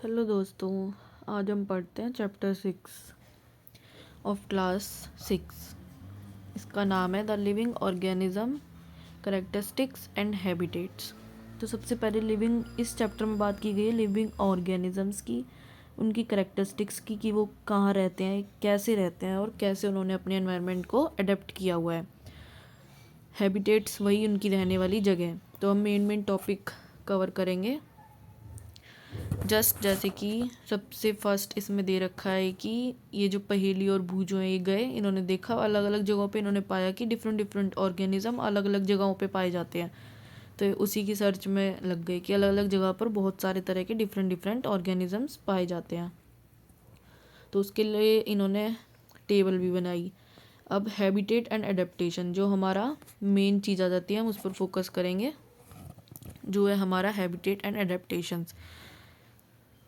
Hello दोस्तों, आज हम पढ़ते हैं चैप्टर 6 ऑफ क्लास 6। इसका नाम है the living organism characteristics and habitats. तो सबसे पहले इस चैप्टर में बात की गई है लिविंग ऑर्गेनिजम्स की, उनकी करेक्टरिस्टिक्स की कि वो कहाँ रहते हैं, कैसे रहते हैं और कैसे उन्होंने अपने एनवायरनमेंट को अडेप्ट किया हुआ है। हैबिटेट्स वही उनकी रहने वाली जगह है। तो हम मेन टॉपिक कवर करेंगे। जैसे कि सबसे फर्स्ट इसमें दे रखा है कि ये जो पहेली और भूजो हैं, ये गए, इन्होंने देखा अलग अलग जगहों पे, इन्होंने पाया कि डिफरेंट ऑर्गेनिज्म अलग अलग जगहों पे पाए जाते हैं। तो उसी की सर्च में लग गए कि अलग अलग जगह पर बहुत सारे तरह के डिफरेंट ऑर्गेनिजम्स पाए जाते हैं। तो उसके लिए इन्होंने टेबल भी बनाई। अब हैबिटेट एंड एडेप्टेशन, जो हमारा मेन चीज़ आ जाती है, हम उस पर फोकस करेंगे, जो है हमारा हैबिटेट एंड एडेप्टेशंस।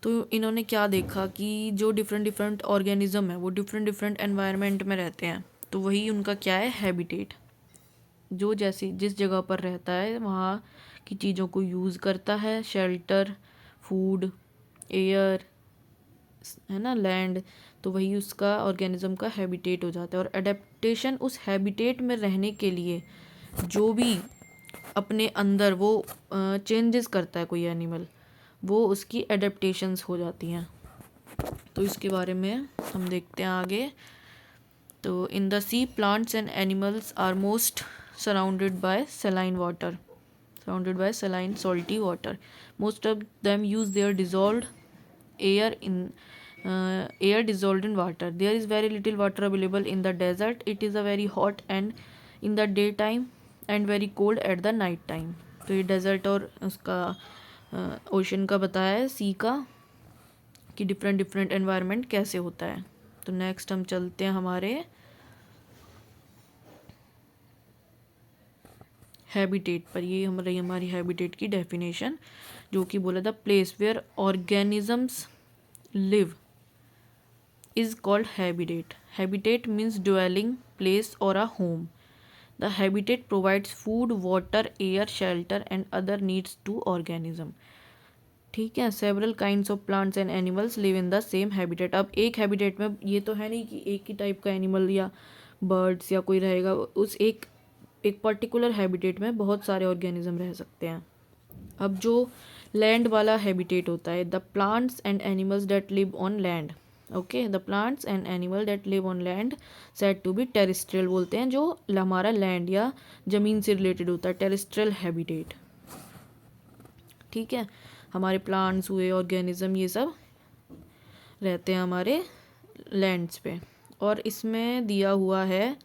तो इन्होंने क्या देखा कि जो डिफरेंट ऑर्गेनिज्म है वो डिफरेंट एनवायरनमेंट में रहते हैं। तो वही उनका क्या है, हैबिटेट। जो जैसी जिस जगह पर रहता है वहाँ की चीज़ों को यूज़ करता है, शेल्टर, फूड, एयर, है ना, लैंड। तो वही उसका ऑर्गेनिज्म का हैबिटेट हो जाता है। और एडेप्टेशन, उस हैबिटेट में रहने के लिए जो भी अपने अंदर वो चेंजेस करता है कोई एनिमल, वो उसकी एडेप्टेशंस हो जाती हैं। तो इसके बारे में हम देखते हैं आगे। तो in the sea plants and animals are most surrounded by saline salty water. Most of them use their dissolved air in air dissolved in water. There is very little water available in the desert. It is a very hot and in the daytime and very cold at the night time. तो ये desert और उसका ocean का बताया है, सी का, कि different environment कैसे होता है। तो नेक्स्ट हम चलते हैं हमारे हैबिटेट पर। ये हमारी हैबिटेट की डेफिनेशन, जो कि बोला था, place where organisms live is called habitat. Habitat means dwelling place or a home. The habitat provides food, water, air, shelter and other needs to organism. ठीक है। Several kinds of plants and animals live in the same habitat. अब एक habitat में ये तो है नहीं कि एक ही टाइप का एनिमल या बर्ड्स या कोई रहेगा, उस एक पर्टिकुलर हैबिटेट में बहुत सारे ऑर्गेनिज्म रह सकते हैं। अब जो लैंड वाला हैबिटेट होता है, the plants and animals that live on land. Okay, the plants and animal that live on land said to be terrestrial बोलते हैं, जो हमारा लैंड या ज़मीन से रिलेटेड होता है, टेरेस्ट्रियल हैबिटेट। ठीक है, हमारे प्लांट्स हुए, ऑर्गेनिज्म, ये सब रहते हैं हमारे लैंड्स पे। और इसमें दिया हुआ है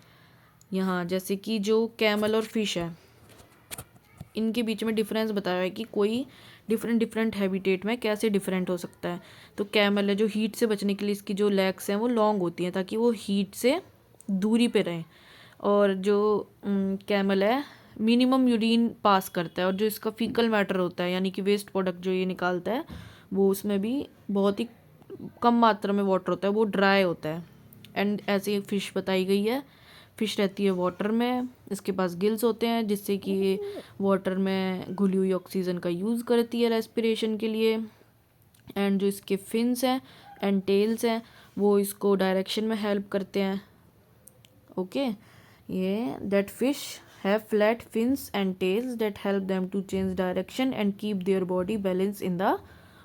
यहाँ, जैसे कि जो कैमल और फिश है, इनके बीच में डिफरेंस बताया है कि कोई डिफरेंट हैबिटेट में कैसे डिफरेंट हो सकता है। तो कैमल है, जो हीट से बचने के लिए इसकी जो लेग्स हैं वो लॉन्ग होती हैं ताकि वो हीट से दूरी पे रहें। और जो कैमल है मिनिमम यूरिन पास करता है, और जो इसका फीकल मैटर होता है यानी कि वेस्ट प्रोडक्ट जो ये निकालता है, वो उसमें भी बहुत ही कम मात्रा में वाटर होता है, वो ड्राई होता है। एंड ऐसे फिश बताई गई है, फिश रहती है वाटर में, इसके पास गिल्स होते हैं जिससे कि ये वाटर में घुली हुई ऑक्सीजन का यूज़ करती है रेस्पिरेशन के लिए। एंड जो इसके फिन्स हैं एंड टेल्स हैं, वो इसको डायरेक्शन में हेल्प करते हैं। ओके, ये that fish have flat fins and tails that help them to change direction and keep their body balance in the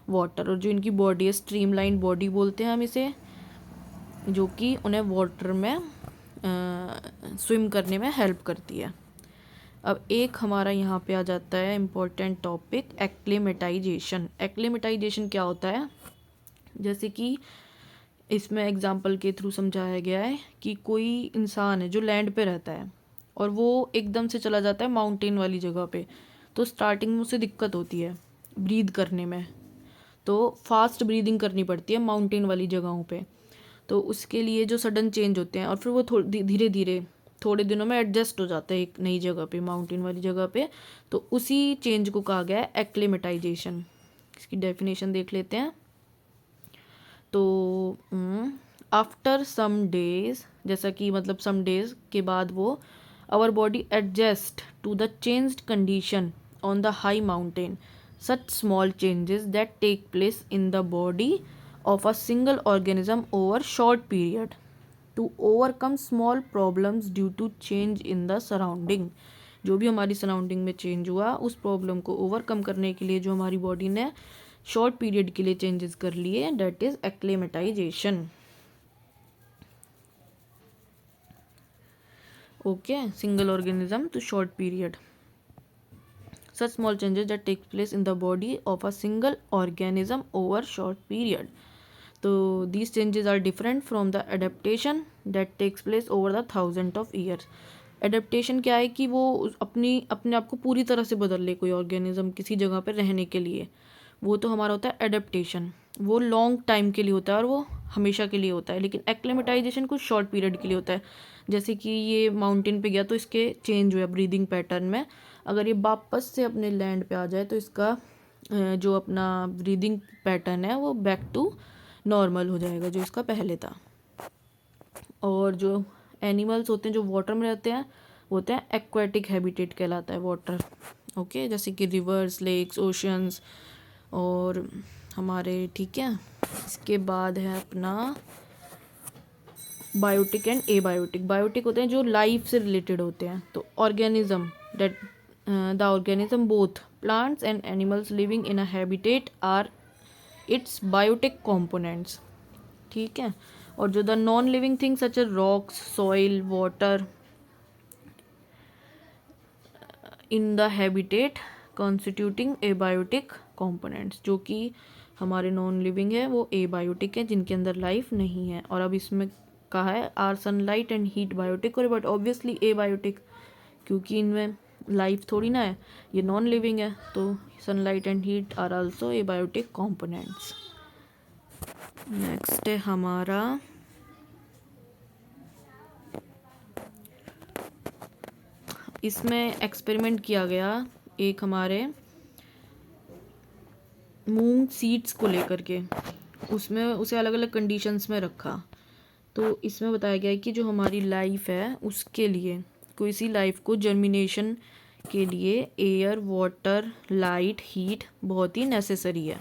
water. और जो इनकी बॉडी है, स्ट्रीमलाइन बॉडी बोलते हैं हम इसे, जो कि उन्हें वाटर में स्विम करने में हेल्प करती है। अब एक हमारा यहाँ पे आ जाता है इम्पोर्टेंट टॉपिक, एक्लेमेटाइजेशन। एक्लेमेटाइजेशन क्या होता है, जैसे कि इसमें एग्जांपल के थ्रू समझाया गया है कि कोई इंसान है जो लैंड पे रहता है और वो एकदम से चला जाता है माउंटेन वाली जगह पे। तो स्टार्टिंग में उसे दिक्कत होती है ब्रीद करने में, तो फास्ट ब्रीदिंग करनी पड़ती है माउंटेन वाली जगहों पे। तो उसके लिए जो सडन चेंज होते हैं और फिर वो धीरे धीरे थोड़े दिनों में एडजस्ट हो जाता है एक नई जगह पे, माउंटेन वाली जगह पे। तो उसी चेंज को कहा गया है एक्लेमेटाइजेशन। इसकी डेफिनेशन देख लेते हैं। तो आफ्टर सम डेज, जैसा कि मतलब सम डेज के बाद वो, our body adjust to the changed condition on the high mountain. such small changes that take place in the body of a single organism over short period to overcome small problems due to change in the surrounding. जो भी हमारी surrounding में change हुआ उस problem को overcome करने के लिए जो हमारी बॉडी ने शॉर्ट पीरियड के लिए चेंजेस कर लिए, that is acclimatization. Okay, single organism to short period. Such small changes that take place in the body of a single organism over short period. So these changes are different from the adaptation that takes place over the thousands of years. Adaptation क्या है कि वो अपने आप को पूरी तरह से बदल ले कोई ऑर्गेनिज्म किसी जगह पर रहने के लिए, वो तो हमारा होता है एडेप्टेशन, वो लॉन्ग टाइम के लिए होता है और वो हमेशा के लिए होता है. लेकिन एक्लेमेटाइजेशन कुछ शॉर्ट पीरियड के लिए होता है. जैसे कि ये माउंटेन पे गया तो इसके चेंज हुआ ब्रीदिंग पैटर्न में, अगर ये वापस से अपने लैंड पे आ जाए तो इसका जो अपना ब्रीदिंग पैटर्न है वो बैक टू नॉर्मल हो जाएगा जो इसका पहले था. और जो एनिमल्स होते हैं जो वाटर में रहते हैं वो होते हैं एक्वेटिक हैबिटेट कहलाता है वाटर. ओके, जैसे कि रिवर्स, लेक्स, ओशंस और हमारे, ठीक है. इसके बाद है अपना बायोटिक एंड एबायोटिक. बायोटिक होते हैं जो लाइफ से रिलेटेड होते हैं. तो organism that the organism both plants and animals living in a habitat are its biotic components. ठीक है. और जो the non living things such as rocks, soil, water in the habitat constituting abiotic components, जो कि हमारे non living है वो abiotic है जिनके अंदर लाइफ नहीं है. और अब इसमें कहा है are sunlight and heat biotic, और बट ऑब्वियसली एबायोटिक क्योंकि इनमें लाइफ थोड़ी ना है, ये नॉन लिविंग है. तो sunlight and heat are also abiotic components. Next है हमारा इसमें एक्सपेरिमेंट किया गया एक हमारे मूंग सीड्स को लेकर के, उसमें उसे अलग अलग कंडीशंस में रखा. तो इसमें बताया गया है कि जो हमारी लाइफ है उसके लिए कोई सी लाइफ को जर्मिनेशन के लिए एयर, वाटर, लाइट, हीट बहुत ही नेसेसरी है.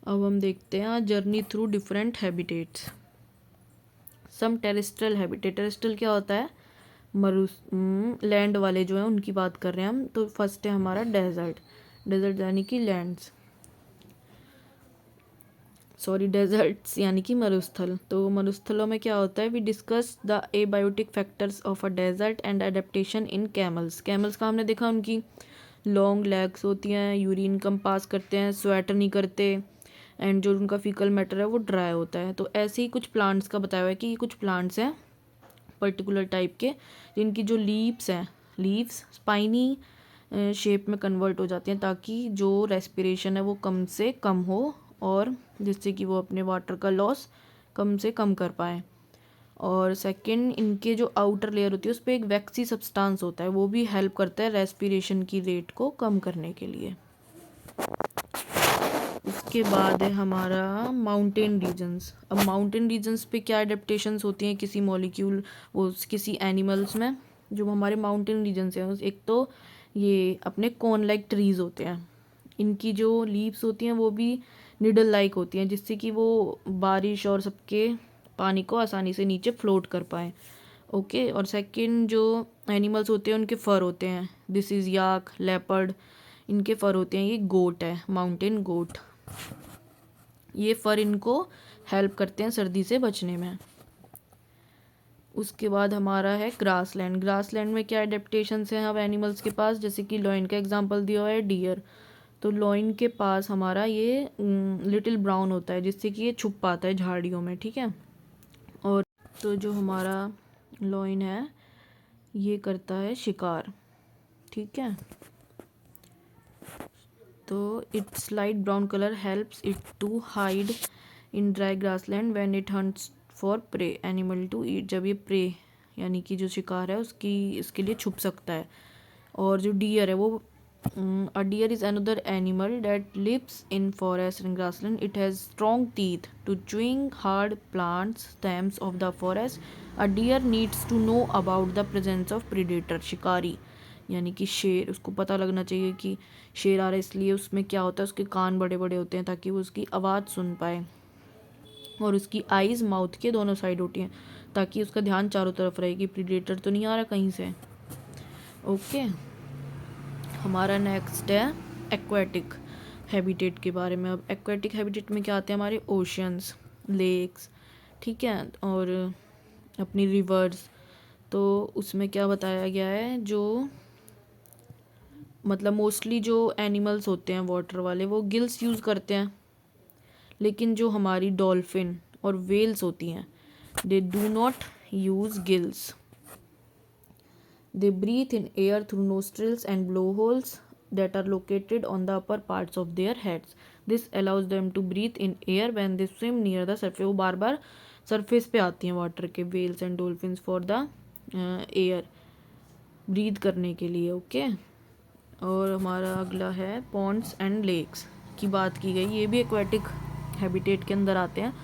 अब हम देखते हैं जर्नी थ्रू डिफरेंट हैबिटेट्स. सम टेरेस्ट्रियल हैबिटेट. टेरेस्ट्रियल क्या होता है? लैंड वाले जो हैं उनकी बात कर रहे हैं हम. तो फर्स्ट है हमारा डेजर्ट. डेजर्ट यानी कि लैंड्स, सॉरी डेजर्ट्स यानी कि मरुस्थल. तो मरुस्थलों में क्या होता है? We discuss the abiotic factors of a desert and adaptation in camels. Camels का हमने देखा उनकी लॉन्ग लेग्स होती हैं, यूरिन कम पास करते हैं, स्वेटर नहीं करते, एंड जो उनका फीकल मैटर है वो ड्राई होता है. तो ऐसे ही कुछ प्लांट्स का बताया हुआ है कि कुछ प्लांट्स हैं पर्टिकुलर टाइप के जिनकी जो लीव्स हैं, लीव्स स्पाइनी शेप में कन्वर्ट हो जाती हैं ताकि जो रेस्पिरेशन है वो कम से कम हो और जिससे कि वो अपने वाटर का लॉस कम से कम कर पाएँ. और सेकंड, इनके जो आउटर लेयर होती है उस पर एक वैक्सी सब्सटेंस होता है, वो भी हेल्प करता है रेस्पिरेशन की रेट को कम करने के लिए. उसके बाद है हमारा माउंटेन रीजन्स. अब माउंटेन रीजन्स पे क्या एडेप्टेशंस होती हैं किसी मॉलिक्यूल वो किसी एनिमल्स में. जो हमारे माउंटेन रीजन्स हैं एक तो ये अपने कोन लाइक ट्रीज़ होते हैं, इनकी जो लीव्स होती हैं वो भी निडल लाइक होती हैं जिससे कि वो बारिश और सबके पानी को आसानी से नीचे फ्लोट कर पाएँ. ओके. और सेकंड जो एनिमल्स होते हैं उनके फर होते हैं. दिस इज़ याक, लेपर्ड, इनके फर होते हैं. ये गोट है, माउंटेन गोट. ये फर इनको हेल्प करते हैं सर्दी से बचने में. उसके बाद हमारा है ग्रासलैंड. ग्रासलैंड में क्या एडेप्टेशंस हैं अब एनिमल्स के पास, जैसे कि लॉइन का एग्जांपल दिया हुआ है डियर. तो लॉइन के पास हमारा ये लिटिल ब्राउन होता है जिससे कि ये छुप पाता है झाड़ियों में. ठीक है. और तो जो हमारा लॉइन है ये करता है शिकार. ठीक है. तो its light brown colour helps it to hide in dry grassland when it hunts for prey animal to eat. जब ये प्रे यानी कि जो शिकार है इसके लिए छुप सकता है. और जो डियर है वो a deer is another animal that lives in forest and grassland. It has strong teeth to chewing hard plants stems of the forest. A deer needs to know about the presence of predator shikari. यानी कि शेर, उसको पता लगना चाहिए कि शेर आ रहा है, इसलिए उसमें क्या होता है, उसके कान बड़े बड़े होते हैं ताकि वो उसकी आवाज़ सुन पाए, और उसकी आइज़ माउथ के दोनों साइड होती हैं ताकि उसका ध्यान चारों तरफ रहे कि प्रीडेटर तो नहीं आ रहा कहीं से। ओके, हमारा नेक्स्ट है एक्वेटिक हैबिटेट के बारे में। अब एक्वेटिक हैबिटेट में क्या आते हैं, हमारे ओशियंस, लेक्स, ठीक है, और अपनी रिवर्स। तो उसमें क्या बताया गया है, जो मतलब मोस्टली जो एनिमल्स होते हैं वाटर वाले वो गिल्स यूज़ करते हैं, लेकिन जो हमारी डॉल्फिन और वेल्स होती हैं they do not use gills. They breathe in air through nostrils and blowholes that are located on the upper parts of their heads. This allows them to breathe in air when they swim near the surface. वो बार बार surface पे आती हैं water के, whales and dolphins, for the air, breathe करने के लिए। Okay, और हमारा अगला है पॉन्ड्स एंड लेक्स की बात की गई, ये भी एक्वेटिक हैबिटेट के अंदर आते हैं।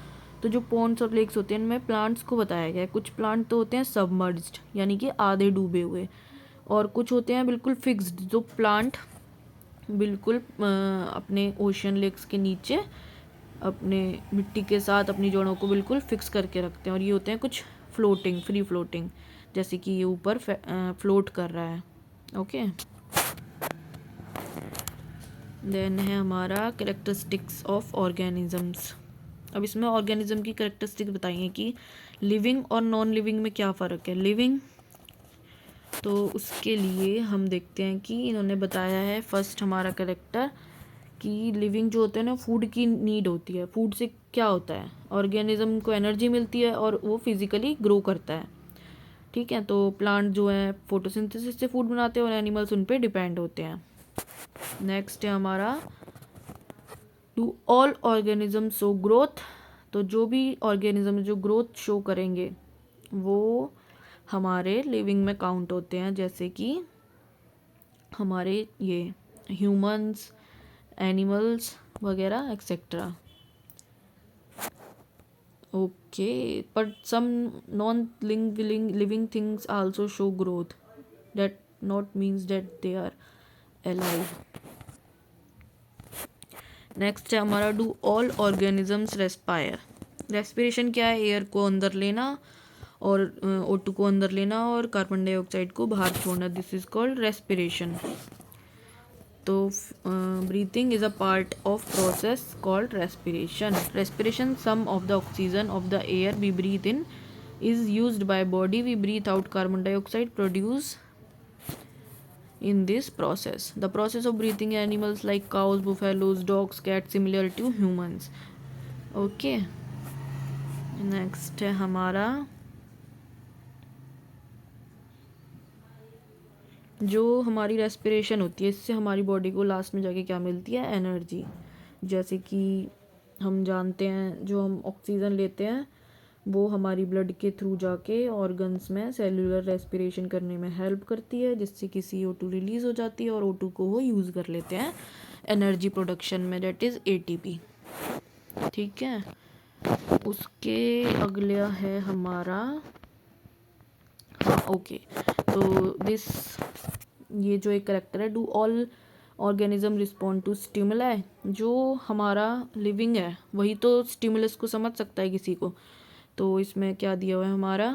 तो जो पॉन्ड्स और लेक्स होते हैं इनमें प्लांट्स को बताया गया है। कुछ प्लांट तो होते हैं सबमर्ज्ड, यानी कि आधे डूबे हुए, और कुछ होते हैं बिल्कुल फिक्स्ड, जो प्लांट बिल्कुल अपने ओशन लेक्स के नीचे अपने मिट्टी के साथ अपनी जड़ों को बिल्कुल फिक्स करके रखते हैं। और ये होते हैं कुछ फ्लोटिंग, फ्री फ्लोटिंग, जैसे कि ये ऊपर फ्लोट कर रहा है। ओके, देन है हमारा कैरेक्टरिस्टिक्स ऑफ ऑर्गेनिजम्स। अब इसमें ऑर्गेनिज्म की कैरेक्टरिस्टिक बताइए कि लिविंग और नॉन लिविंग में क्या फ़र्क है। लिविंग, तो उसके लिए हम देखते हैं कि इन्होंने बताया है फर्स्ट हमारा कैरेक्टर कि लिविंग जो होते हैं ना, फूड की नीड होती है। फूड से क्या होता है, ऑर्गेनिज्म को एनर्जी मिलती है और वो फिजिकली ग्रो करता है, ठीक है। तो प्लांट जो है फोटोसिंथेसिस से फूड बनाते हैं और एनिमल्स उन पर डिपेंड होते हैं। नेक्स्ट है हमारा do all organism show growth. तो जो भी ऑर्गेनिज्म जो ग्रोथ शो करेंगे वो हमारे लिविंग में काउंट होते हैं, जैसे कि हमारे ये ह्यूमंस, एनिमल्स वगैरह etcetera. Okay, but some non living things also show growth, that not means that they are alive. Next है हमारा do all organisms respire. Respiration क्या है, एयर को अंदर लेना और O2 को अंदर लेना और कार्बन डाइऑक्साइड को बाहर छोड़ना, दिस इज कॉल्ड रेस्पिरेशन। तो breathing is a part of process called respiration. Respiration, some of the oxygen of the air we breathe in is used by body, we breathe out carbon dioxide produce in this process. The process of breathing in animals like cows, buffaloes, dogs, cats similar to humans. Okay, next है हमारा जो हमारी respiration होती है, इससे हमारी body को last में जाके क्या मिलती है, एनर्जी। जैसे कि हम जानते हैं जो हम ऑक्सीजन लेते हैं वो हमारी ब्लड के थ्रू जाके ऑर्गन्स में सेलुलर रेस्पिरेशन करने में हेल्प करती है, जिससे कि CO2 रिलीज़ हो जाती है और O2 को वो यूज़ कर लेते हैं एनर्जी प्रोडक्शन में, दैट इज़ ATP, ठीक है। उसके अगला है हमारा, हाँ ओके, तो ये जो एक करेक्टर है, do all organism respond to stimuli. जो हमारा लिविंग है वही तो स्टिमुलस को समझ सकता है किसी को। तो इसमें क्या दिया हुआ है हमारा,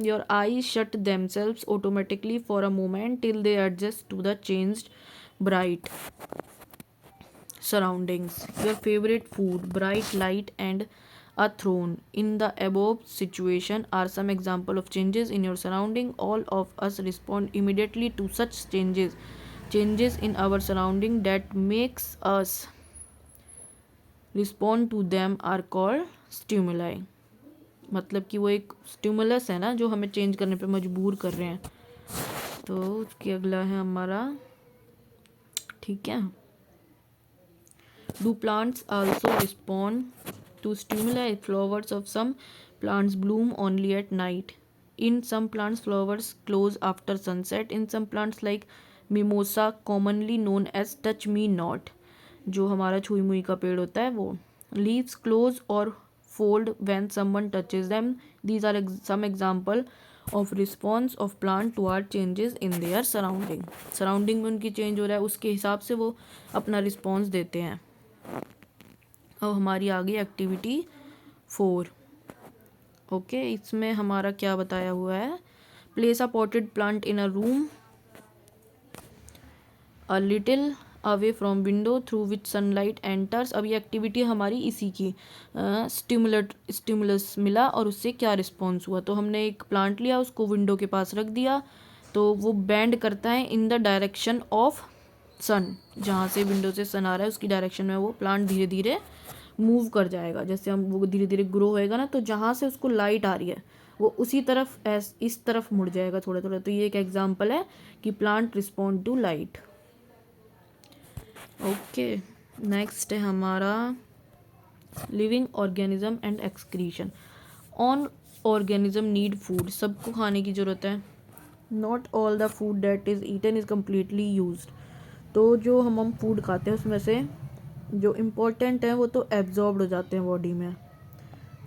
your eyes shut themselves automatically for a moment till they adjust to the changed bright surroundings. Your favourite food, bright light and a throne. In the above situation are some example of changes in your surrounding. All of us respond immediately to such changes in our surrounding that makes us respond to them are called stimuli. मतलब कि वो एक stimulus है ना जो हमें change करने पे मजबूर कर रहे हैं। तो उसके अगला है हमारा, ठीक है, do plants also respond to stimuli. Flowers of some plants bloom only at night. In some plants flowers close after sunset. In some plants like mimosa commonly known as touch me not, जो हमारा छुई मुई का पेड़ होता है वो, leaves close or fold when someone touches them. These are some example of response of plant toward changes in their surrounding, surrounding में उनकी चेंज हो रहा है उसके हिसाब से वो अपना रिस्पॉन्स देते हैं। अब हमारी आ गई एक्टिविटी 4। ओके, इसमें हमारा क्या बताया हुआ है, place a potted plant in a room a little away from window through which sunlight enters. अब ये एक्टिविटी हमारी इसी की स्टिमुलस मिला और उससे क्या रिस्पॉन्स हुआ। तो हमने एक प्लांट लिया, उसको विंडो के पास रख दिया, तो वो बेंड करता है इन द डायरेक्शन ऑफ सन, जहाँ से विंडो से सन आ रहा है उसकी डायरेक्शन में वो प्लांट धीरे धीरे मूव कर जाएगा। जैसे हम वो धीरे धीरे ग्रो होएगा ना, तो जहाँ से उसको लाइट आ रही है वो उसी तरफ इस तरफ मुड़ जाएगा थोड़ा थोड़ा। तो ये एक एग्जांपल है कि plant respond to light. Okay, next है हमारा living organism and excretion. All organism need food, सबको खाने की ज़रूरत है। Not all the food that is eaten is completely used. तो जो हम फूड खाते हैं उसमें से जो इम्पोर्टेंट है वो तो एब्जॉर्ब्ड हो जाते हैं बॉडी में।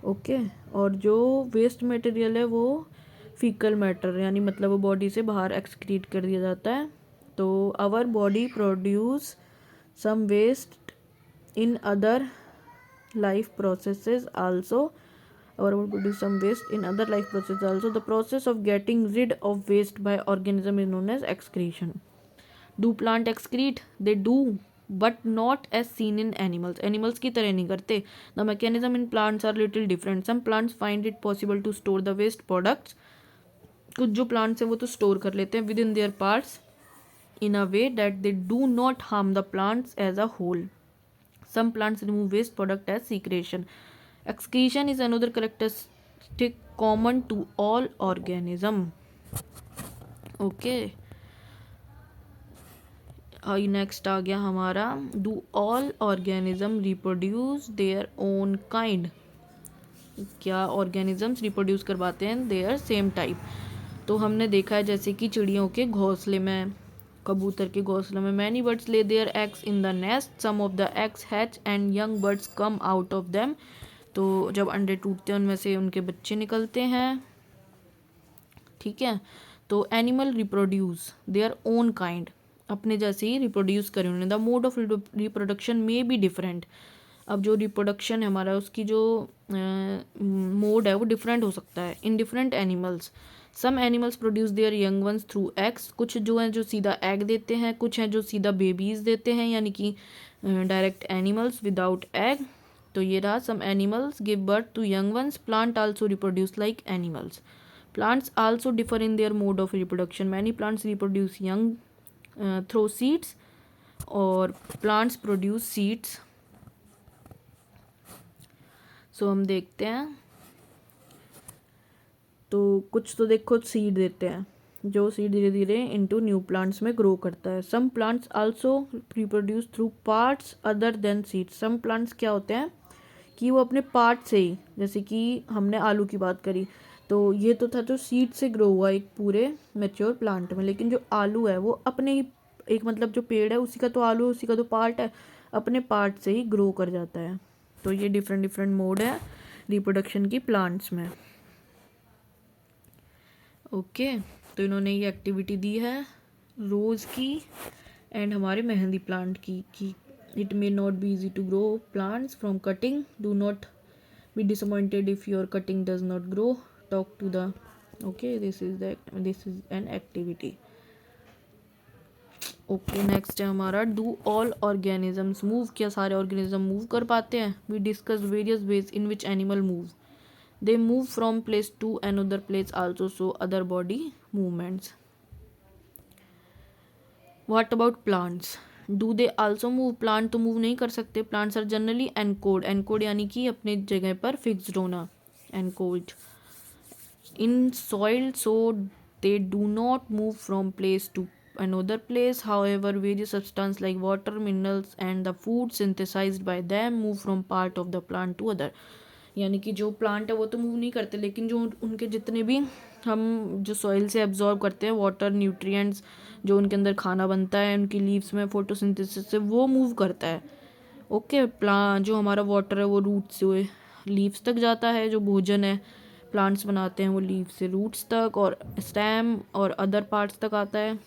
ओके, और जो वेस्ट मटेरियल है वो फीकल मैटर, यानी मतलब वो बॉडी से बाहर एक्सक्रीट कर दिया जाता है। तो our body produce some waste in other life processes also, our body produce some waste in other life processes also. The process of getting rid of waste by organism is known as excretion. Do plant excrete? They do, but not as seen in animals. Animals की तरह नहीं करते. The mechanism in plants are little different. Some plants find it possible to store the waste products. कुछ जो plants है वो तो store कर लेते हैं within their parts in a way that they do not harm the plants as a whole. Some plants remove waste product as secretion. Excretion is another characteristic common to all organism. Okay. Next आ गया हमारा, do all organism reproduce their own kind? क्या organisms reproduce करवाते हैं their same type? तो हमने देखा है जैसे कि चिड़ियों के घोंसले में, कबूतर के घोंसले में, many birds lay their eggs in the nest, some of the eggs hatch and young birds come out of them. तो जब अंडे टूटते हैं उनमें से उनके बच्चे निकलते हैं। ठीक है, तो animal reproduce their own kind, अपने जैसे ही रिप्रोड्यूस करें उन्होंने। द मोड ऑफ रिप्रोडक्शन में बी डिफरेंट। अब जो रिप्रोडक्शन है हमारा उसकी जो मोड है वो डिफरेंट हो सकता है in different animals. Some animals produce their young ones through eggs, कुछ जो हैं जो सीधा एग देते हैं, कुछ हैं जो सीधा बेबीज़ देते हैं, यानी कि डायरेक्ट एनिमल्स विदाउट एग। तो ये रहा, some animals give birth to young ones. Plant also reproduce like animals. Plants also differ in their mode of reproduction. Many plants reproduce young through seeds और plants produce seeds. So हम देखते हैं, तो कुछ तो देखो सीड देते हैं, जो सीड धीरे धीरे इनटू न्यू प्लांट्स में ग्रो करता है। Some plants also reproduce through parts other than seeds. Some plants क्या होते हैं कि वो अपने पार्ट से ही, जैसे कि हमने आलू की बात करी, तो ये तो था जो सीड से ग्रो हुआ एक पूरे मैच्योर प्लांट में, लेकिन जो आलू है वो अपने ही एक मतलब जो पेड़ है उसी का तो आलू, उसी का तो पार्ट है, अपने पार्ट से ही ग्रो कर जाता है। तो ये डिफरेंट डिफरेंट मोड है रिप्रोडक्शन की प्लांट्स में। ओके, तो इन्होंने ये एक्टिविटी दी है रोज़ की एंड हमारे मेहंदी प्लांट की कि it may not be easy to grow plants from cutting, do not be disappointed if your cutting does not grow, talk to the. Okay, this is an activity. Okay, next है हमारा, do all organisms move? क्या सारे organism move कर पाते हैं? We discuss various ways in which animal move. They move from place to another place also, so other body movements. What about plants? Do they also move? Plant तो move नहीं कर सकते. Plants are generally anchored. Anchored यानी कि अपने जगह पर fixed होना. Anchored in soil, so they do not move from place to another place. However, various substances like water, minerals and the food synthesized by them move from part of the plant to other. यानी कि जो plant है वो तो move नहीं करते, लेकिन जो उनके जितने भी हम जो सॉइल से एब्जॉर्ब करते हैं वाटर, न्यूट्रिएंट्स, जो उनके अंदर खाना बनता है उनकी लीव्स में फोटोसिंथेसिस से, वो मूव करता है। ओके, जो हमारा वाटर है वो रूट से लीव्स तक जाता है, जो भोजन है प्लांट्स बनाते हैं वो लीव से रूट्स तक और स्टेम और अदर पार्ट्स तक आता है।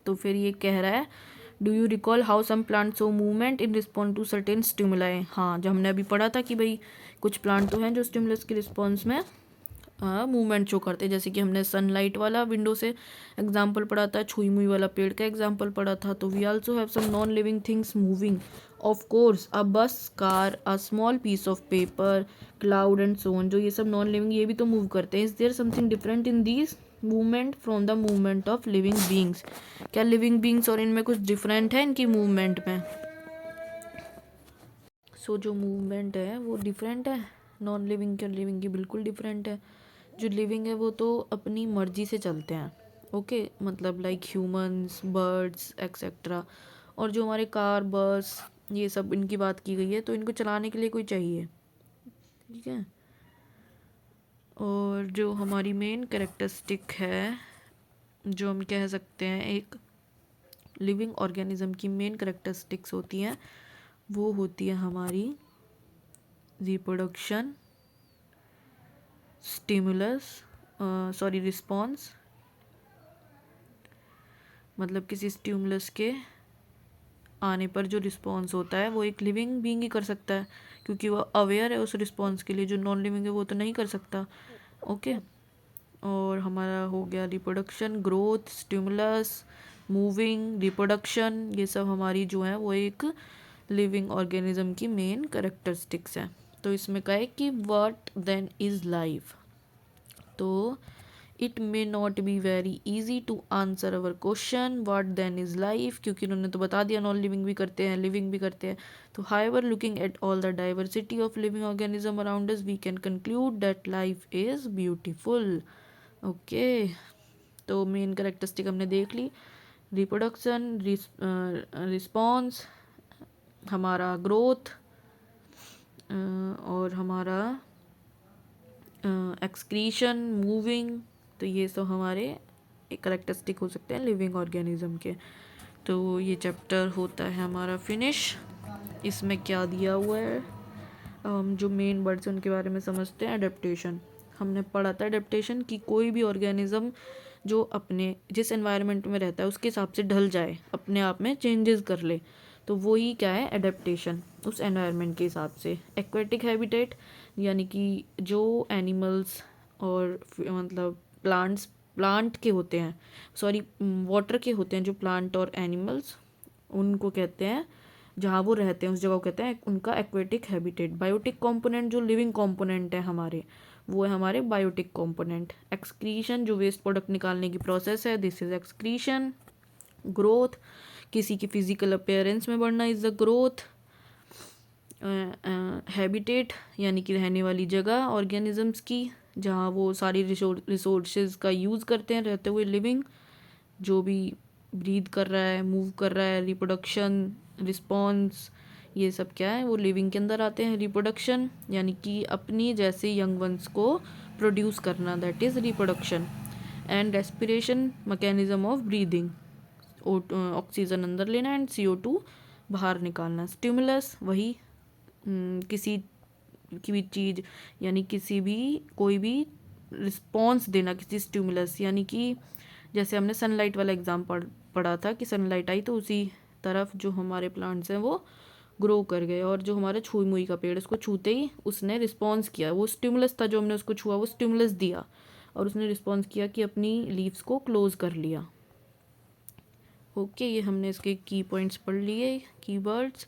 तो फिर ये कह रहा है do you recall how some plants show movement in response to certain stimuli. हाँ, जब हमने अभी पढ़ा था कि भाई कुछ प्लांट तो हैं जो स्टिमुलस के रिस्पॉन्स में मूवमेंट शो करते हैं, जैसे कि हमने सनलाइट वाला विंडो से एग्जाम्पल पढ़ा था, छुई मुई वाला पेड़ का एग्जाम्पल पढ़ा था। तो we also have some non living things moving, of course a bus, car, a small piece of paper, cloud and so on. जो ये सब नॉन लिविंग ये भी तो मूव करते हैं। Is there something different in these movement from the movement of living beings. क्या living beings और इनमें कुछ डिफरेंट है इनकी मूवमेंट में? सो जो मूवमेंट है वो डिफरेंट है नॉन लिविंग के लिविंग की, बिल्कुल डिफरेंट है। जो लिविंग है वो तो अपनी मर्जी से चलते हैं, ओके, मतलब लाइक ह्यूमंस, बर्ड्स एक्सेट्रा। और जो हमारे कार, बस, ये सब इनकी बात की गई है, तो इनको चलाने के लिए कोई चाहिए, ठीक है। और जो हमारी मेन कैरेक्टरिस्टिक है, जो हम कह सकते हैं एक लिविंग ऑर्गेनिज्म की मेन कैरेक्टरिस्टिक्स होती हैं, वो होती है हमारी रिप्रोडक्शन, स्टिमुलस, सॉरी रिस्पॉन्स, मतलब किसी स्टिमुलस के आने पर जो रिस्पॉन्स होता है वो एक लिविंग बीइंग ही कर सकता है, क्योंकि वो अवेयर है उस रिस्पॉन्स के लिए। जो नॉन लिविंग है वो तो नहीं कर सकता, ओके। और हमारा हो गया reproduction, growth, stimulus, moving, reproduction, ये सब हमारी जो है वो एक लिविंग ऑर्गेनिज्म की मेन कैरेक्टरिस्टिक्स हैं। तो इसमें कहा है कि व्हाट देन इज़ लाइफ। तो it may not be very easy to answer our question what then is life, क्योंकि उन्होंने तो बता दिया नॉन लिविंग भी करते हैं, लिविंग भी करते हैं। तो however looking at all the diversity of living organism around us we can conclude that life is beautiful, okay. तो मेन कैरेक्टरिस्टिक हमने देख ली, रिप्रोडक्शन, रिस्पॉन्स, हमारा ग्रोथ, और हमारा एक्सक्रीशन, मूविंग। तो ये सब हमारे एक करेक्टरिस्टिक हो सकते हैं लिविंग ऑर्गेनिज्म के। तो ये चैप्टर होता है हमारा फिनिश। इसमें क्या दिया हुआ है, हम जो मेन वर्ड्स हैं उनके बारे में समझते हैं। एडेप्टेशन, हमने पढ़ा था एडेप्टेशन कि कोई भी ऑर्गेनिज्म जो अपने जिस एनवायरनमेंट में रहता है उसके हिसाब से ढल जाए, अपने आप में चेंजेस कर ले, तो वो ही क्या है, एडेप्टेशन, उस एनवायरनमेंट के हिसाब से। एक्वेटिक हैबिटेट यानी कि जो एनिमल्स और मतलब प्लांट के होते हैं, सॉरी वाटर के होते हैं जो प्लांट और एनिमल्स, उनको कहते हैं जहाँ वो रहते हैं उस जगह को कहते हैं उनका एक्वेटिक हैबिटेट। बायोटिक कंपोनेंट जो लिविंग कंपोनेंट है हमारे, वो है हमारे बायोटिक कंपोनेंट। एक्सक्रीशन जो वेस्ट प्रोडक्ट निकालने की प्रोसेस है, दिस इज एक्सक्रीशन। ग्रोथ, किसी की फिजिकल अपीयरेंस में बढ़ना, इज द ग्रोथ। हैबिटेट यानी कि रहने वाली जगह ऑर्गेनिजम्स की, जहाँ वो सारी रिसोर्सेज का यूज़ करते हैं रहते हुए, लिविंग, जो भी ब्रीथ कर रहा है, मूव कर रहा है। रिप्रोडक्शन, रिस्पॉन्स, ये सब क्या है, वो लिविंग के अंदर आते हैं। रिप्रोडक्शन यानी कि अपनी जैसे यंग वंस को प्रोड्यूस करना, that is reproduction. And respiration, mechanism of breathing, oxygen अंदर लेना एंड CO2 बाहर निकालना। स्टिमुलस, वही किसी की भी चीज़ यानी किसी भी कोई भी रिस्पॉन्स देना किसी स्टिमुलस, यानी कि जैसे हमने सनलाइट वाला एग्जाम पढ़ा था कि सनलाइट आई तो उसी तरफ जो हमारे प्लांट्स हैं वो ग्रो कर गए, और जो हमारा छुई मुई का पेड़, उसको छूते ही उसने रिस्पॉन्स किया, वो स्टिमुलस था जो हमने उसको छुआ, वो स्टिमुलस दिया और उसने रिस्पॉन्स किया कि अपनी लीव्स को क्लोज कर लिया, ओके। ये हमने इसके की पॉइंट्स पढ़ लिए, कीवर्ड्स।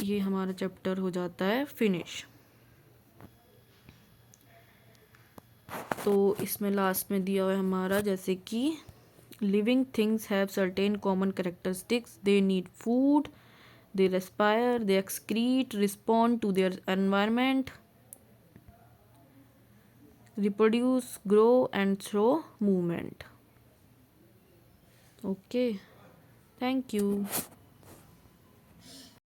ये हमारा चैप्टर हो जाता है फिनिश। तो इसमें लास्ट में दिया हुआ है हमारा, जैसे कि living things have certain common characteristics, they need food, they respire, they excrete, respond to their environment, reproduce, grow and show movement, okay, thank you.